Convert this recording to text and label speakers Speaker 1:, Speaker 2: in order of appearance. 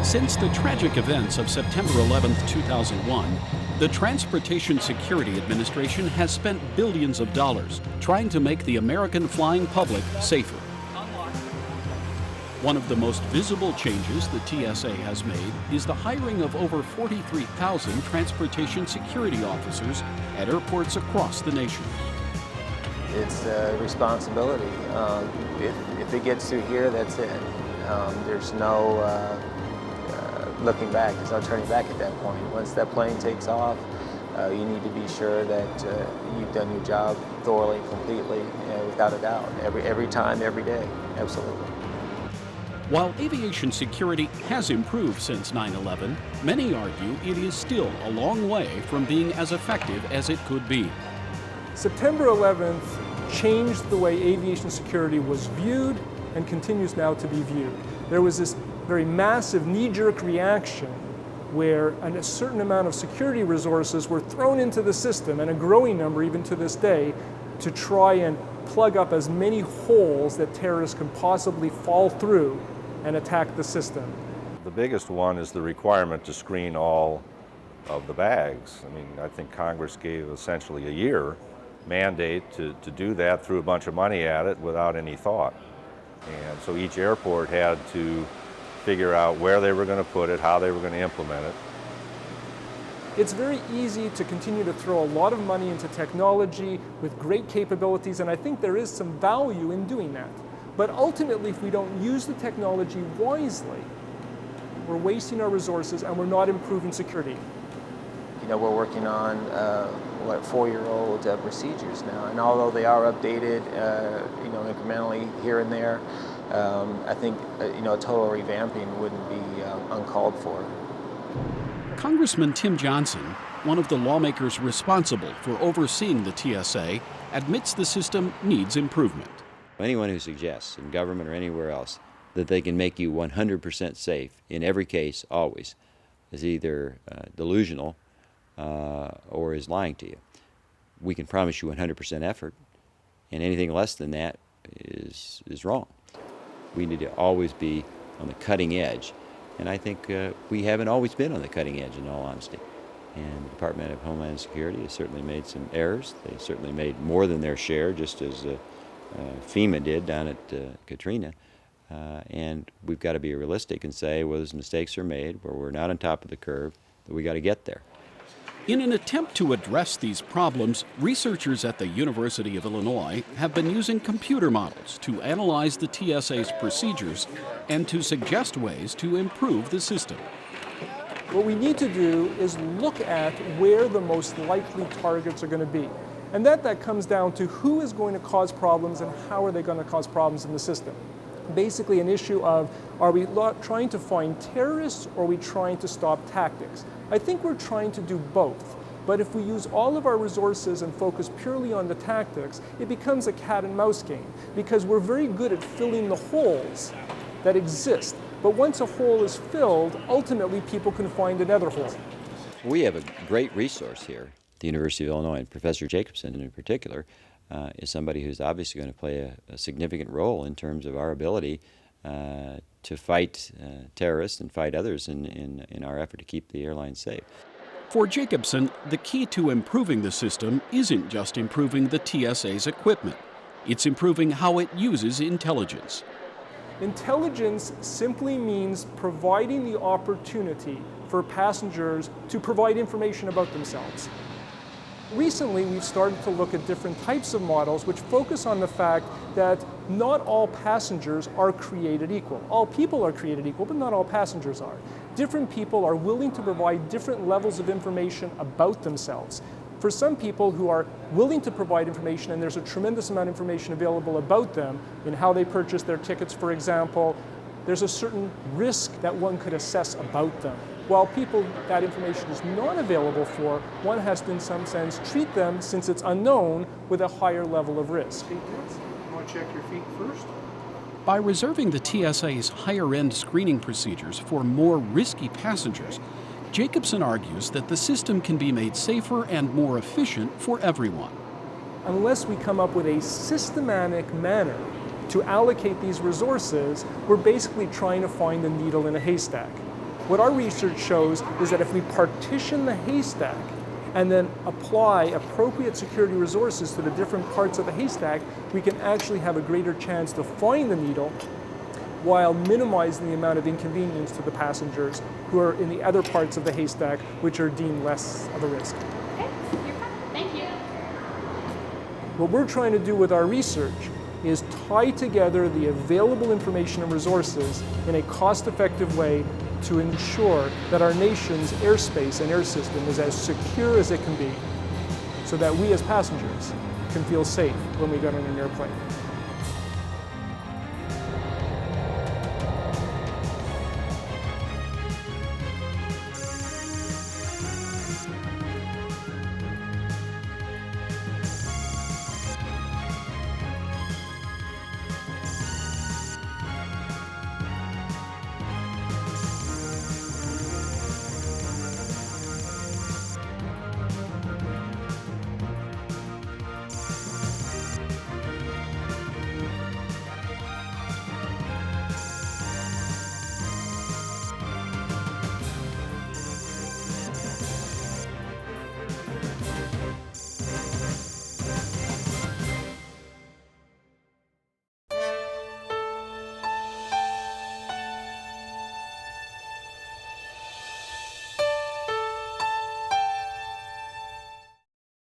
Speaker 1: Since the tragic events of September 11, 2001, the Transportation Security Administration has spent billions of dollars trying to make the American flying public safer. One of the most visible changes the TSA has made is the hiring of over 43,000 transportation security officers at airports across the nation.
Speaker 2: It's a responsibility. If it gets through here, that's it. There's no looking back. There's no turning back at that point. Once that plane takes off, you need to be sure that you've done your job thoroughly, completely, without a doubt. Every time, every day, absolutely.
Speaker 1: While aviation security has improved since 9/11, many argue it is still a long way from being as effective as it could be.
Speaker 3: September 11th changed the way aviation security was viewed and continues now to be viewed. There was this very massive knee-jerk reaction where a certain amount of security resources were thrown into the system, and a growing number even to this day, to try and plug up as many holes that terrorists can possibly fall through and attack the system.
Speaker 4: The biggest one is the requirement to screen all of the bags. I mean, I think Congress gave essentially a year mandate to do that, threw a bunch of money at it without any thought. And so each airport had to figure out where they were going to put it, how they were going to implement it.
Speaker 3: It's very easy to continue to throw a lot of money into technology with great capabilities, and I think there is some value in doing that. But ultimately, if we don't use the technology wisely, we're wasting our resources and we're not improving security.
Speaker 2: You know, we're working on 4-year-old procedures now, and although they are updated, incrementally here and there, I think a total revamping wouldn't be uncalled for.
Speaker 1: Congressman Tim Johnson, one of the lawmakers responsible for overseeing the TSA, admits the system needs improvement.
Speaker 5: Anyone who suggests in government or anywhere else that they can make you 100% safe in every case, always, is either delusional or is lying to you. We can promise you 100% effort, and anything less than that is wrong. We need to always be on the cutting edge, and I think we haven't always been on the cutting edge, in all honesty. And the Department of Homeland Security has certainly made some errors. They certainly made more than their share, just as FEMA did down at Katrina. And we've got to be realistic and say, well, those mistakes are made, where we're not on top of the curve, that we got to get there.
Speaker 1: In an attempt to address these problems, researchers at the University of Illinois have been using computer models to analyze the TSA's procedures and to suggest ways to improve the system.
Speaker 3: What we need to do is look at where the most likely targets are going to be. And that comes down to who is going to cause problems and how are they going to cause problems in the system. Basically an issue of, are we trying to find terrorists or are we trying to stop tactics? I think we're trying to do both. But if we use all of our resources and focus purely on the tactics, it becomes a cat and mouse game, because we're very good at filling the holes that exist. But once a hole is filled, ultimately people can find another hole.
Speaker 5: We have a great resource here at the University of Illinois, and Professor Jacobson in particular is somebody who's obviously going to play a significant role in terms of our ability to fight terrorists and fight others in our effort to keep the airline safe.
Speaker 1: For Jacobson, the key to improving the system isn't just improving the TSA's equipment. It's improving how it uses intelligence.
Speaker 3: Intelligence simply means providing the opportunity for passengers to provide information about themselves. Recently, we've started to look at different types of models which focus on the fact that not all passengers are created equal. All people are created equal, but not all passengers are. Different people are willing to provide different levels of information about themselves. For some people who are willing to provide information, and there's a tremendous amount of information available about them in how they purchase their tickets, for example, there's a certain risk that one could assess about them. While people that information is not available for, one has to in some sense treat them, since it's unknown, with a higher level of risk.
Speaker 6: You want to check your feet first?
Speaker 1: By reserving the TSA's higher-end screening procedures for more risky passengers, Jacobson argues that the system can be made safer and more efficient for everyone.
Speaker 3: Unless we come up with a systematic manner to allocate these resources, we're basically trying to find a needle in a haystack. What our research shows is that if we partition the haystack and then apply appropriate security resources to the different parts of the haystack, we can actually have a greater chance to find the needle while minimizing the amount of inconvenience to the passengers who are in the other parts of the haystack, which are deemed less of a risk.
Speaker 7: Okay, you're fine. Thank you.
Speaker 3: What we're trying to do with our research is tie together the available information and resources in a cost-effective way to ensure that our nation's airspace and air system is as secure as it can be, so that we as passengers can feel safe when we get on an airplane.